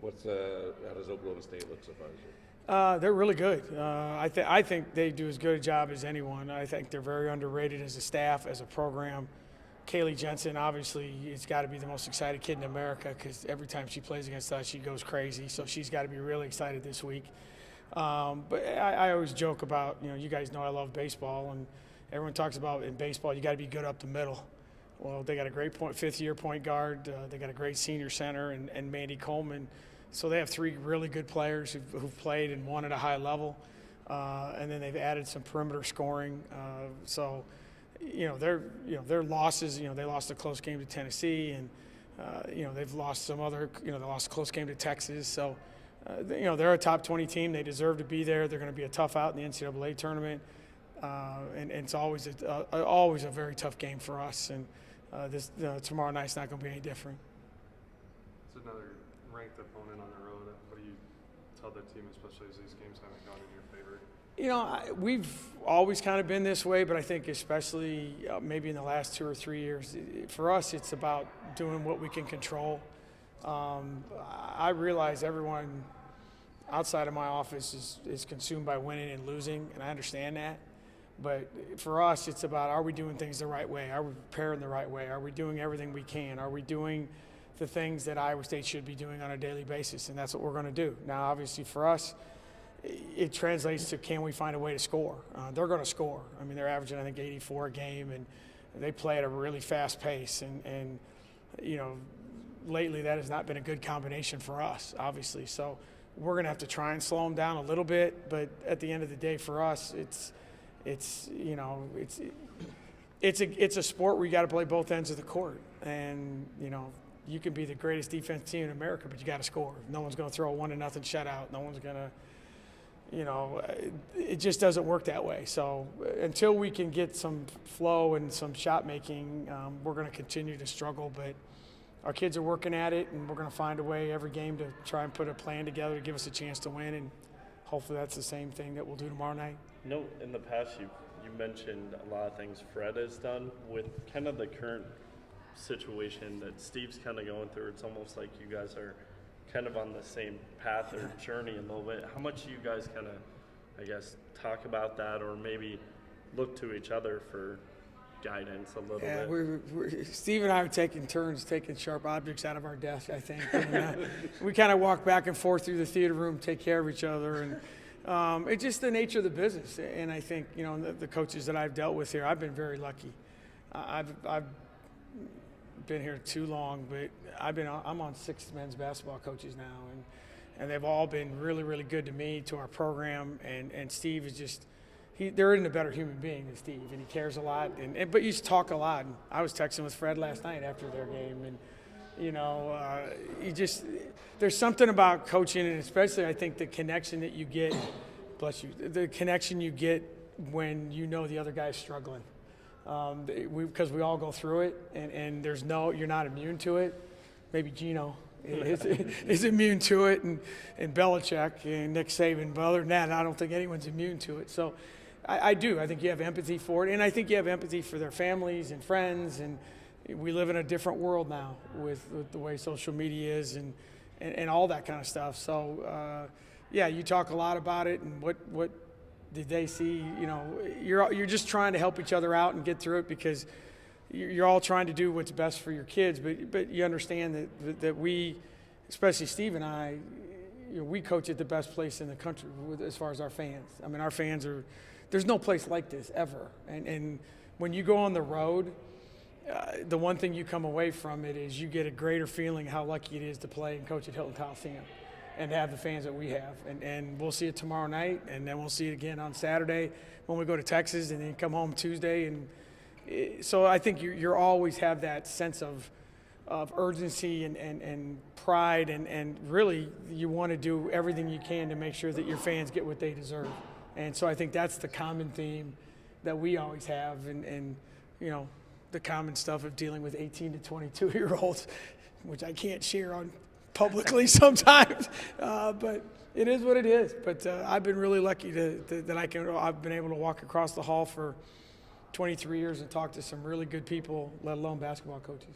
How does Oklahoma State look so far this year? They're really good. I think they do as good a job as anyone. I think they're very underrated as a staff, as a program. Kaylee Jensen, obviously, has got to be the most excited kid in America because every time she plays against us, she goes crazy. So she's got to be really excited this week. But I always joke about, you guys know I love baseball, and everyone talks about in baseball you got to be good up the middle. Well, they got a great fifth-year point guard. They got a great senior center and Mandy Coleman. So they have three really good players who've played and won at a high level. And then they've added some perimeter scoring. Their losses, they lost a close game to Tennessee, and they've lost some other, they lost a close game to Texas. So, they're a top 20 team. They deserve to be there. They're going to be a tough out in the NCAA tournament, and it's always a very tough game for us. And tomorrow night's not going to be any different. It's another ranked opponent on the road. What do you tell the team, especially as these games haven't gone in your favor? We've always kind of been this way, but I think especially maybe in the last 2 or 3 years, for us, it's about doing what we can control. I realize everyone outside of my office is consumed by winning and losing, and I understand that. But for us, it's about, are we doing things the right way? Are we preparing the right way? Are we doing everything we can? Are we doing the things that Iowa State should be doing on a daily basis? And that's what we're going to do. Now, obviously, for us, it translates to, can we find a way to score? They're going to score. I mean, they're averaging, I think, 84 a game, and they play at a really fast pace. And lately that has not been a good combination for us, obviously. So we're going to have to try and slow them down a little bit. But at the end of the day, for us, it's a sport where you got to play both ends of the court. And, you can be the greatest defense team in America, but you got to score. No one's going to throw a 1-0 shutout. No one's going to. It just doesn't work that way. So until we can get some flow and some shot making, we're going to continue to struggle. But our kids are working at it, and we're going to find a way every game to try and put a plan together to give us a chance to win. And hopefully that's the same thing that we'll do tomorrow night. In the past you mentioned a lot of things Fred has done with kind of the current situation that Steve's kind of going through. It's almost like you guys are kind of on the same path or journey a little bit. How much do you guys kind of, talk about that, or maybe look to each other for guidance a little bit? Steve and I are taking turns taking sharp objects out of our desk, I think. And, we kind of walk back and forth through the theater room, take care of each other. And it's just the nature of the business. And I think, the coaches that I've dealt with here, I've been very lucky. I've been here too long, but I'm on 6 men's basketball coaches now, and they've all been really, really good to me, to our program. And Steve is just there isn't a better human being than Steve, and he cares a lot. But you talk a lot. And I was texting with Fred last night after their game, and there's something about coaching, and especially I think the connection that you get, bless you, the connection you get when the other guy's struggling. Because we all go through it, and you're not immune to it. Maybe Gino is immune to it, and Belichick and Nick Saban. But other than that, I don't think anyone's immune to it. So I do. I think you have empathy for it, and I think you have empathy for their families and friends. And we live in a different world now with the way social media is and all that kind of stuff. So you talk a lot about it, and what did they see? You're just trying to help each other out and get through it, because you're all trying to do what's best for your kids. But you understand that we, especially Steve and I, we coach at the best place in the country as far as our fans. I mean, our fans there's no place like this ever. And when you go on the road, the one thing you come away from it is you get a greater feeling how lucky it is to play and coach at Hilton Coliseum and to have the fans that we have. And we'll see it tomorrow night, and then we'll see it again on Saturday when we go to Texas, and then come home Tuesday. And so I think you always have that sense of urgency and pride, and really you want to do everything you can to make sure that your fans get what they deserve. And so I think that's the common theme that we always have, and the common stuff of dealing with 18 to 22-year-olds, which I can't share on publicly sometimes, but it is what it is. But I've been really lucky that I've been able to walk across the hall for 23 years and talk to some really good people, let alone basketball coaches.